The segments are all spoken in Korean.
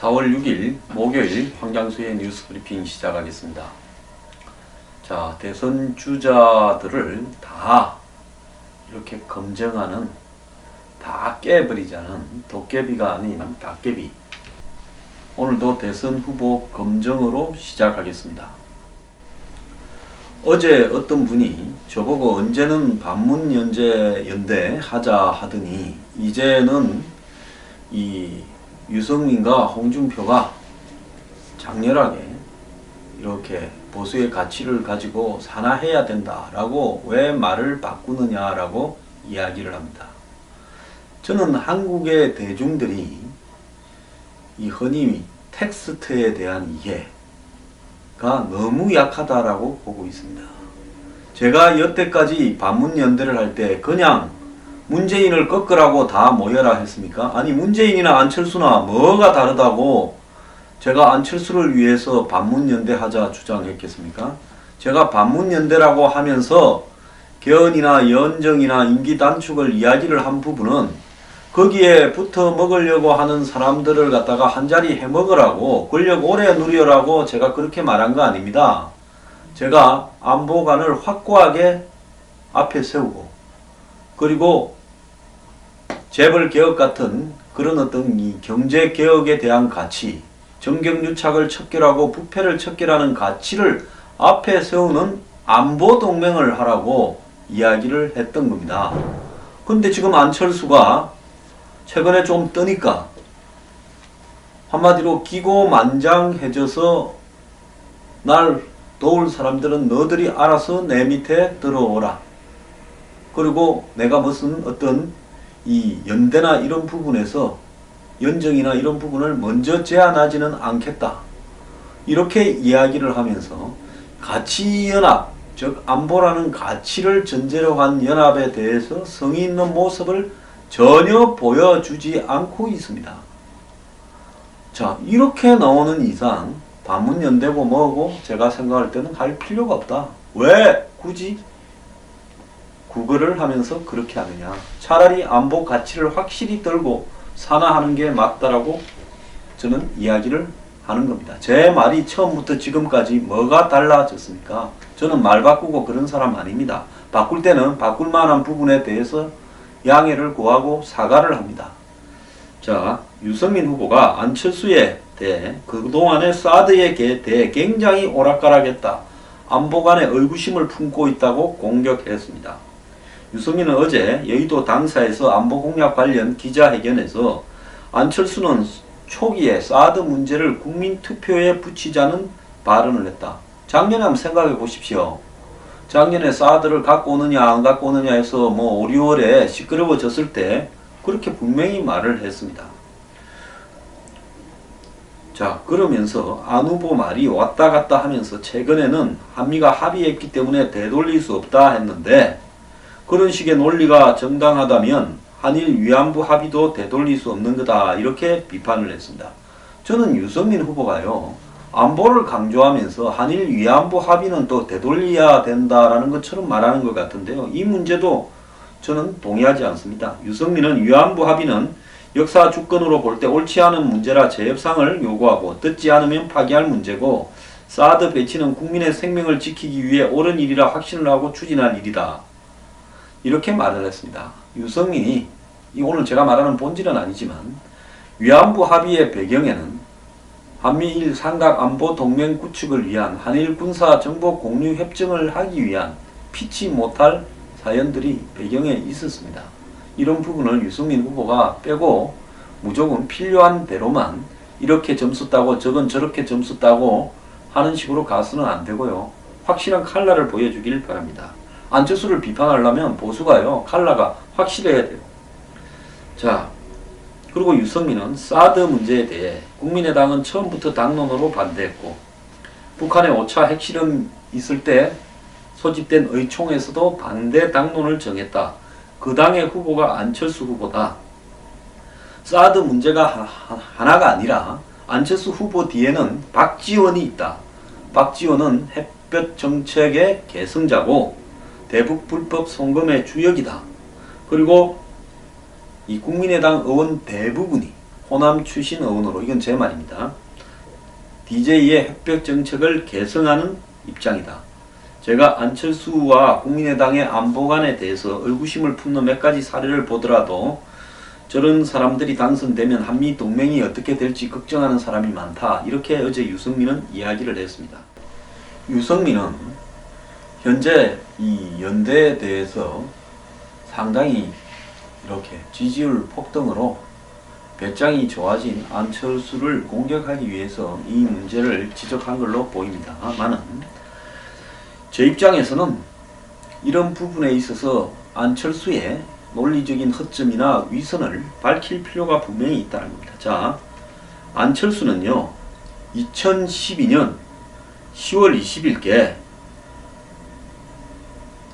4월 6일 목요일 황장수의 뉴스 브리핑 시작하겠습니다. 자, 대선 주자들을 다 이렇게 검증하는, 다 깨버리자는 도깨비가 아닌 닭깨비. 오늘도 대선 후보 검증으로 시작하겠습니다. 어제 어떤 분이 저보고 언제는 반문연대 하자 하더니 이제는 이 유승민과 홍준표가 장렬하게 이렇게 보수의 가치를 가지고 산화해야 된다라고 왜 말을 바꾸느냐라고 이야기를 합니다. 저는 한국의 대중들이 이 흔히 텍스트에 대한 이해가 너무 약하다라고 보고 있습니다. 제가 여태까지 반문연대를 할 때 그냥 문재인을 꺾으라고 다 모여라 했습니까? 아니, 문재인이나 안철수나 뭐가 다르다고 제가 안철수를 위해서 반문연대하자 주장했겠습니까? 제가 반문연대라고 하면서 개헌이나 연정이나 임기 단축을 이야기를 한 부분은 거기에 붙어 먹으려고 하는 사람들을 갖다가 한자리 해먹으라고, 권력 오래 누리라고 제가 그렇게 말한 거 아닙니다. 제가 안보관을 확고하게 앞에 세우고, 그리고 재벌개혁 같은 그런 어떤 이 경제개혁에 대한 가치, 정경유착을 척결하고 부패를 척결하는 가치를 앞에 세우는 안보동맹을 하라고 이야기를 했던 겁니다. 근데 지금 안철수가 최근에 좀 뜨니까 한마디로 기고만장해져서 날 도울 사람들은 너들이 알아서 내 밑에 들어오라. 그리고 내가 무슨 어떤 이 연대나 이런 부분에서 연정이나 이런 부분을 먼저 제안하지는 않겠다. 이렇게 이야기를 하면서 가치연합, 즉 안보라는 가치를 전제로 한 연합에 대해서 성의 있는 모습을 전혀 보여주지 않고 있습니다. 자, 이렇게 나오는 이상 반문연대고 뭐고 제가 생각할 때는 할 필요가 없다. 왜 굳이 구걸을 하면서 그렇게 하느냐. 차라리 안보 가치를 확실히 들고 산화하는 게 맞다라고 저는 이야기를 하는 겁니다. 제 말이 처음부터 지금까지 뭐가 달라졌습니까? 저는 말 바꾸고 그런 사람 아닙니다. 바꿀 때는 바꿀 만한 부분에 대해서 양해를 구하고 사과를 합니다. 자, 유승민 후보가 안철수에 대해 그동안의 사드에 대해 굉장히 오락가락했다. 안보관에 의구심을 품고 있다고 공격했습니다. 유승민은 어제 여의도 당사에서 안보공약 관련 기자회견에서 안철수는 초기에 사드 문제를 국민투표에 붙이자는 발언을 했다. 작년에 한번 생각해 보십시오. 작년에 사드를 갖고 오느냐 안 갖고 오느냐 해서 5, 6월에 시끄러워졌을 때 그렇게 분명히 말을 했습니다. 자, 그러면서 안 후보 말이 왔다 갔다 하면서 최근에는 한미가 합의했기 때문에 되돌릴 수 없다 했는데, 그런 식의 논리가 정당하다면 한일 위안부 합의도 되돌릴 수 없는 거다, 이렇게 비판을 했습니다. 저는 유승민 후보가요, 안보를 강조하면서 한일 위안부 합의는 또 되돌려야 된다라는 것처럼 말하는 것 같은데요. 이 문제도 저는 동의하지 않습니다. 유승민은 위안부 합의는 역사 주권으로 볼 때 옳지 않은 문제라 재협상을 요구하고 듣지 않으면 파기할 문제고, 사드 배치는 국민의 생명을 지키기 위해 옳은 일이라 확신을 하고 추진할 일이다. 이렇게 말을 했습니다. 유승민이, 오늘 제가 말하는 본질은 아니지만, 위안부 합의의 배경에는 한미일 삼각 안보 동맹 구축을 위한 한일 군사 정보 공유 협정을 하기 위한 피치 못할 사연들이 배경에 있었습니다. 이런 부분을 유승민 후보가 빼고 무조건 필요한 대로만 이렇게 점수 따고 저건 저렇게 점수 따고 하는 식으로 가서는 안 되고요. 확실한 칼라를 보여주길 바랍니다. 안철수를 비판하려면 보수가요, 칼라가 확실해야 돼요. 자, 그리고 유승민은 사드 문제에 대해 국민의당은 처음부터 당론으로 반대했고, 북한의 5차 핵실험 있을 때 소집된 의총에서도 반대 당론을 정했다. 그 당의 후보가 안철수 후보다. 사드 문제가 하나가 아니라 안철수 후보 뒤에는 박지원이 있다. 박지원은 햇볕 정책의 계승자고 대북 불법 송금의 주역이다. 그리고 이 국민의당 의원 대부분이 호남 출신 의원으로, 이건 제 말입니다. DJ의 햇볕 정책을 개성하는 입장이다. 제가 안철수와 국민의당의 안보관에 대해서 의구심을 품는 몇 가지 사례를 보더라도 저런 사람들이 당선되면 한미 동맹이 어떻게 될지 걱정하는 사람이 많다. 이렇게 어제 유승민은 이야기를 했습니다. 유승민은 현재 이 연대에 대해서 상당히 이렇게 지지율 폭등으로 배짱이 좋아진 안철수를 공격하기 위해서 이 문제를 지적한 걸로 보입니다만은 제 입장에서는 이런 부분에 있어서 안철수의 논리적인 허점이나 위선을 밝힐 필요가 분명히 있다는 겁니다. 자, 안철수는요 2012년 10월 20일께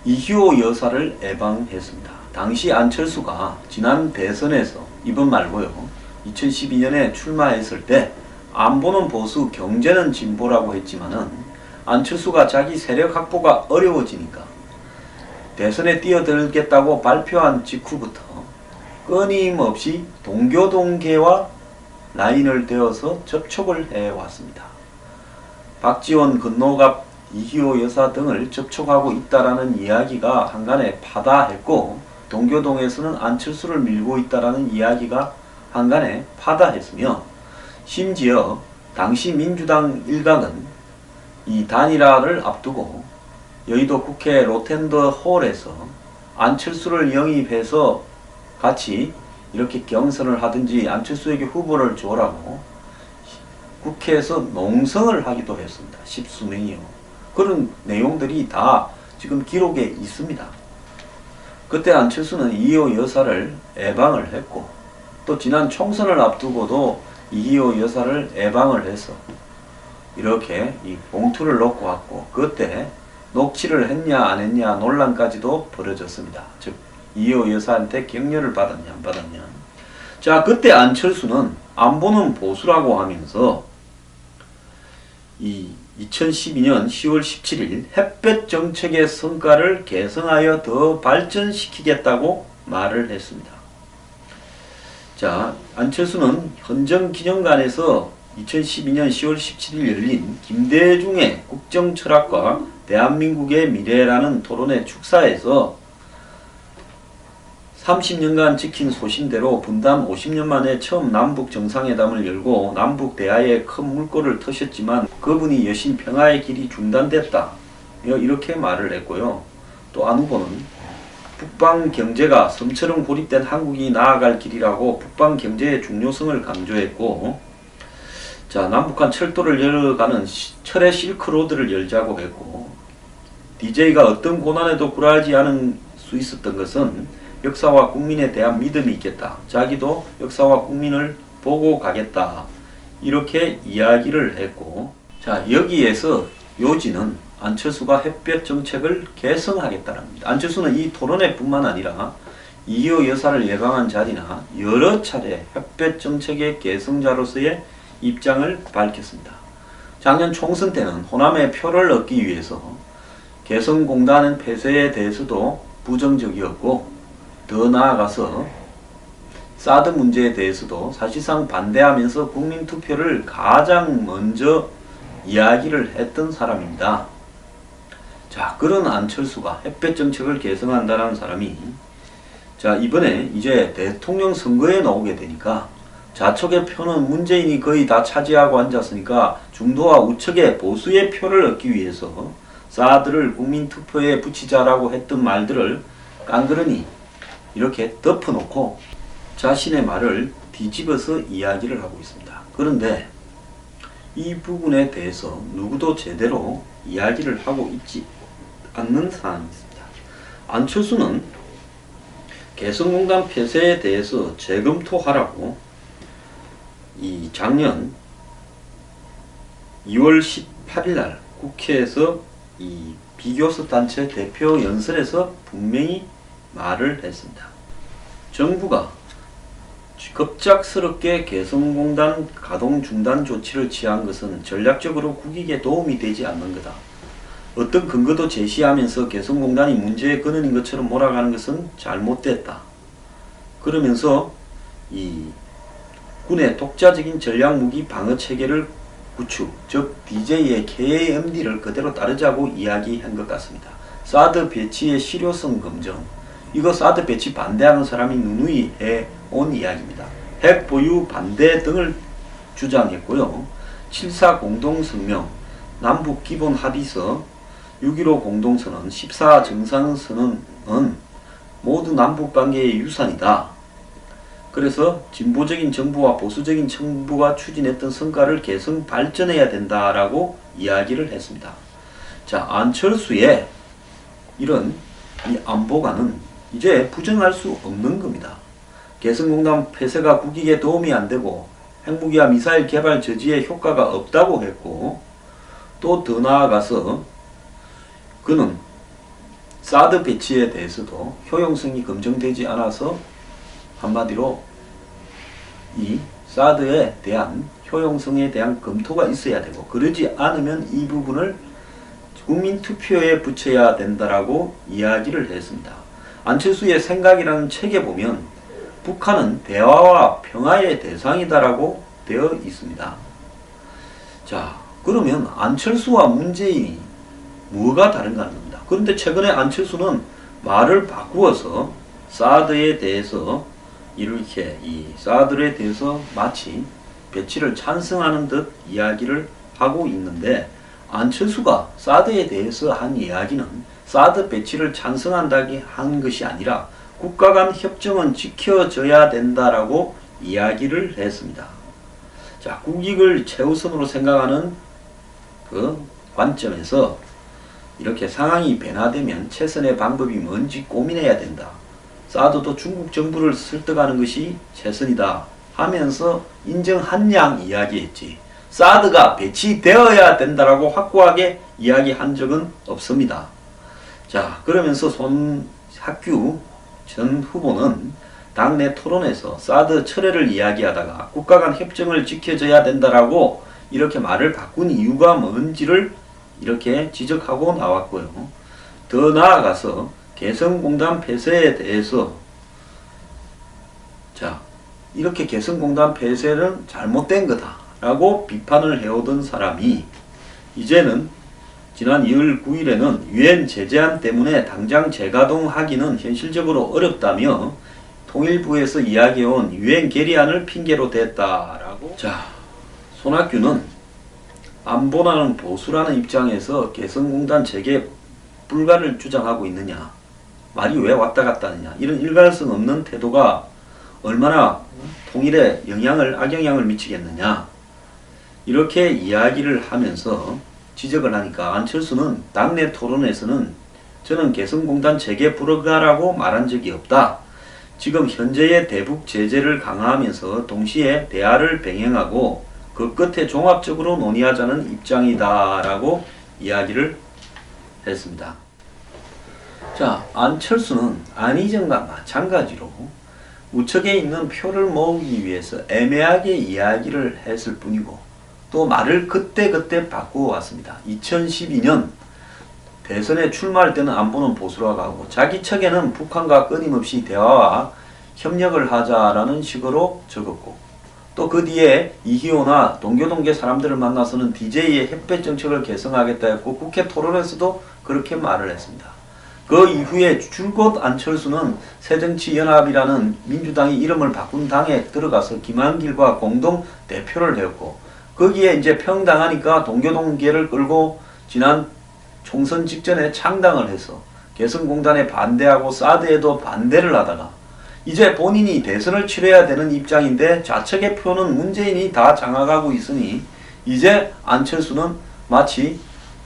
이희호 여사를 예방했습니다. 당시 안철수가 지난 대선에서, 이번 말고요, 2012년에 출마했을 때 안보는 보수, 경제는 진보라고 했지만은 안철수가 자기 세력 확보가 어려워지니까 대선에 뛰어들겠다고 발표한 직후부터 끊임없이 동교동계와 라인을 대어서 접촉을 해왔습니다. 박지원, 건노갑, 이희호 여사 등을 접촉하고 있다라는 이야기가 한간에 파다했고, 동교동에서는 안철수를 밀고 있다라는 이야기가 한간에 파다했으며, 심지어 당시 민주당 일각은 이 단일화를 앞두고 여의도 국회 로텐더 홀에서 안철수를 영입해서 같이 이렇게 경선을 하든지 안철수에게 후보를 줘라고 국회에서 농성을 하기도 했습니다. 십수명이요. 그런 내용들이 다 지금 기록에 있습니다. 그때 안철수는 이희호 여사를 예방을 했고, 또 지난 총선을 앞두고도 이희호 여사를 예방을 해서 이렇게 이 봉투를 놓고 왔고, 그때 녹취를 했냐 안 했냐 논란까지도 벌어졌습니다. 즉 이희호 여사한테 격려를 받았냐 안 받았냐. 자, 그때 안철수는 안보는 보수라고 하면서 이 2012년 10월 17일 햇볕 정책의 성과를 개성하여 더 발전시키겠다고 말을 했습니다. 자, 안철수는 헌정기념관에서 2012년 10월 17일 열린 김대중의 국정철학과 대한민국의 미래라는 토론회 축사에서 30년간 지킨 소신대로 분단 50년 만에 처음 남북 정상회담을 열고 남북 대화에 큰 물꼬를 터셨지만 그분이 여신 평화의 길이 중단됐다. 이렇게 말을 했고요. 또 안 후보는 북방 경제가 섬처럼 고립된 한국이 나아갈 길이라고 북방 경제의 중요성을 강조했고, 자, 남북한 철도를 열어가는 철의 실크로드를 열자고 했고, DJ가 어떤 고난에도 굴하지 않을 수 있었던 것은 역사와 국민에 대한 믿음이 있겠다. 자기도 역사와 국민을 보고 가겠다. 이렇게 이야기를 했고, 자, 여기에서 요지는 안철수가 햇볕 정책을 개성하겠다는 겁니다. 안철수는 이 토론회뿐만 아니라 이희호 여사를 예방한 자리나 여러 차례 햇볕 정책의 개성자로서의 입장을 밝혔습니다. 작년 총선 때는 호남의 표를 얻기 위해서 개성공단 폐쇄에 대해서도 부정적이었고, 더 나아가서 사드 문제에 대해서도 사실상 반대하면서 국민투표를 가장 먼저 이야기를 했던 사람입니다. 자, 그런 안철수가 햇볕 정책을 개성한다는 사람이, 자, 이번에 이제 대통령 선거에 나오게 되니까 좌측의 표는 문재인이 거의 다 차지하고 앉았으니까 중도와 우측의 보수의 표를 얻기 위해서 사드를 국민투표에 붙이자라고 했던 말들을 깡그러니 이렇게 덮어놓고 자신의 말을 뒤집어서 이야기를 하고 있습니다. 그런데 이 부분에 대해서 누구도 제대로 이야기를 하고 있지 않는 상황이 있습니다. 안철수는 개성공단 폐쇄에 대해서 재검토하라고 이 작년 2월 18일 날 국회에서 이 비교섭 단체 대표 연설에서 분명히 말을 했습니다. 정부가 급작스럽게 개성공단 가동 중단 조치를 취한 것은 전략적으로 국익에 도움이 되지 않는 거다. 어떤 근거도 제시하면서 개성공단이 문제의 근원인 것처럼 몰아가는 것은 잘못됐다. 그러면서 이 군의 독자적인 전략무기 방어체계를 구축, 즉 DJ의 KMD를 그대로 따르자고 이야기한 것 같습니다. 사드 배치의 실효성 검증, 이거 사드 배치 반대하는 사람이 누누이 해온 이야기입니다. 핵 보유 반대 등을 주장했고요. 7.4 공동성명, 남북 기본 합의서, 6.15 공동선언, 14 정상선언은 모두 남북관계의 유산이다. 그래서 진보적인 정부와 보수적인 정부가 추진했던 성과를 계속 발전해야 된다라고 이야기를 했습니다. 자, 안철수의 이런 이 안보관은 이제 부정할 수 없는 겁니다. 개성공단 폐쇄가 국익에 도움이 안 되고 핵무기와 미사일 개발 저지에 효과가 없다고 했고, 또 더 나아가서 그는 사드 배치에 대해서도 효용성이 검증되지 않아서 한마디로 이 사드에 대한 효용성에 대한 검토가 있어야 되고, 그러지 않으면 이 부분을 국민투표에 붙여야 된다라고 이야기를 했습니다. 안철수의 생각이라는 책에 보면 북한은 대화와 평화의 대상이다라고 되어 있습니다. 자, 그러면 안철수와 문재인이 뭐가 다른가 하는 겁니다. 그런데 최근에 안철수는 말을 바꾸어서 사드에 대해서 이렇게 이 사드에 대해서 마치 배치를 찬성하는 듯 이야기를 하고 있는데, 안철수가 사드에 대해서 한 이야기는 사드 배치를 찬성한다기 한 것이 아니라 국가 간 협정은 지켜져야 된다라고 이야기를 했습니다. 자, 국익을 최우선으로 생각하는 그 관점에서 이렇게 상황이 변화되면 최선의 방법이 뭔지 고민해야 된다. 사드도 중국 정부를 설득하는 것이 최선이다 하면서 인정한 양 이야기했지, 사드가 배치되어야 된다라고 확고하게 이야기한 적은 없습니다. 자, 그러면서 손학규 전 후보는 당내 토론에서 사드 철회를 이야기하다가 국가 간 협정을 지켜줘야 된다라고 이렇게 말을 바꾼 이유가 뭔지를 이렇게 지적하고 나왔고요. 더 나아가서 개성공단 폐쇄에 대해서, 자, 이렇게 개성공단 폐쇄는 잘못된 거다라고 비판을 해오던 사람이 이제는 지난 2월 9일에는 유엔 제재안 때문에 당장 재가동하기는 현실적으로 어렵다며 통일부에서 이야기해온 유엔 결의안을 핑계로 댔다라고. 자, 손학규는 안보라는 보수라는 입장에서 개성공단 재개 불가를 주장하고 있느냐, 말이 왜 왔다 갔다 하느냐, 이런 일관성 없는 태도가 얼마나 통일에 악영향을 미치겠느냐, 이렇게 이야기를 하면서 지적을 하니까 안철수는 당내 토론에서는 저는 개성공단 재개 불가라고 말한 적이 없다. 지금 현재의 대북 제재를 강화하면서 동시에 대화를 병행하고 그 끝에 종합적으로 논의하자는 입장이다라고 이야기를 했습니다. 자, 안철수는 안희정과 마찬가지로 우측에 있는 표를 모으기 위해서 애매하게 이야기를 했을 뿐이고, 또 말을 그때그때 바꾸어 왔습니다. 2012년 대선에 출마할 때는 안보는 보수라고 하고, 자기 척에는 북한과 끊임없이 대화와 협력을 하자라는 식으로 적었고, 또 그 뒤에 이희호나 동교동계 사람들을 만나서는 DJ의 햇볕 정책을 개성하겠다 했고, 국회 토론에서도 그렇게 말을 했습니다. 그 이후에 줄곧 안철수는 새정치연합이라는 민주당이 이름을 바꾼 당에 들어가서 김한길과 공동 대표를 했고, 거기에 이제 평당하니까 동교동계를 끌고 지난 총선 직전에 창당을 해서 개성공단에 반대하고 사드에도 반대를 하다가 이제 본인이 대선을 치러야 되는 입장인데 좌측의 표는 문재인이 다 장악하고 있으니 이제 안철수는 마치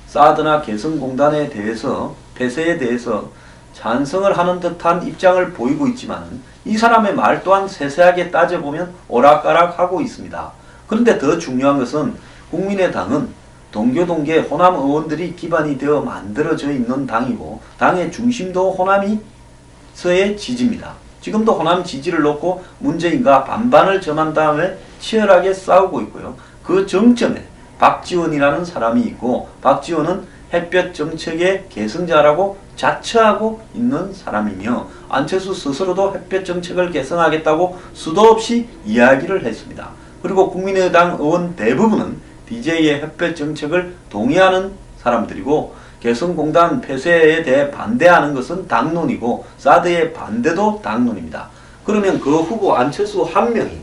사드나 개성공단에 대해서 폐쇄에 대해서 찬성을 하는 듯한 입장을 보이고 있지만, 이 사람의 말 또한 세세하게 따져보면 오락가락하고 있습니다. 그런데 더 중요한 것은 국민의당은 동교동계 호남 의원들이 기반이 되어 만들어져 있는 당이고, 당의 중심도 호남이서의 지지입니다. 지금도 호남 지지를 놓고 문재인과 반반을 점한 다음에 치열하게 싸우고 있고요. 그 정점에 박지원이라는 사람이 있고, 박지원은 햇볕 정책의 계승자라고 자처하고 있는 사람이며 안철수 스스로도 햇볕 정책을 개선하겠다고 수도 없이 이야기를 했습니다. 그리고 국민의당 의원 대부분은 DJ의 햇볕 정책을 동의하는 사람들이고 개성공단 폐쇄에 대해 반대하는 것은 당론이고 사드의 반대도 당론입니다. 그러면 그 후보 안철수 한 명이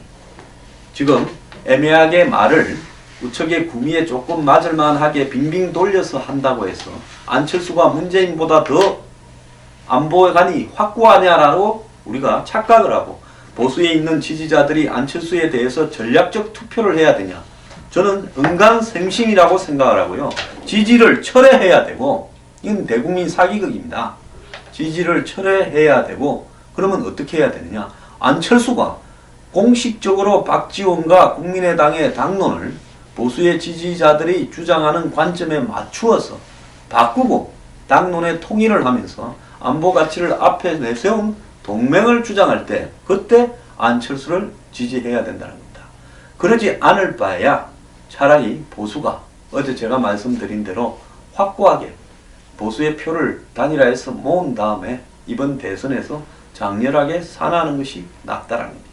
지금 애매하게 말을 우측의 구미에 조금 맞을만하게 빙빙 돌려서 한다고 해서 안철수가 문재인보다 더 안보관이 확고하냐라고 우리가 착각을 하고 보수에 있는 지지자들이 안철수에 대해서 전략적 투표를 해야 되냐. 저는 은간생심이라고 생각을 하고요. 지지를 철회해야 되고 이건 대국민 사기극입니다. 지지를 철회해야 되고 그러면 어떻게 해야 되느냐. 안철수가 공식적으로 박지원과 국민의당의 당론을 보수의 지지자들이 주장하는 관점에 맞추어서 바꾸고 당론의 통일을 하면서 안보 가치를 앞에 내세운 동맹을 주장할 때 그때 안철수를 지지해야 된다는 겁니다. 그러지 않을 바에야 차라리 보수가 어제 제가 말씀드린 대로 확고하게 보수의 표를 단일화해서 모은 다음에 이번 대선에서 장렬하게 산하는 것이 낫다라는 겁니다.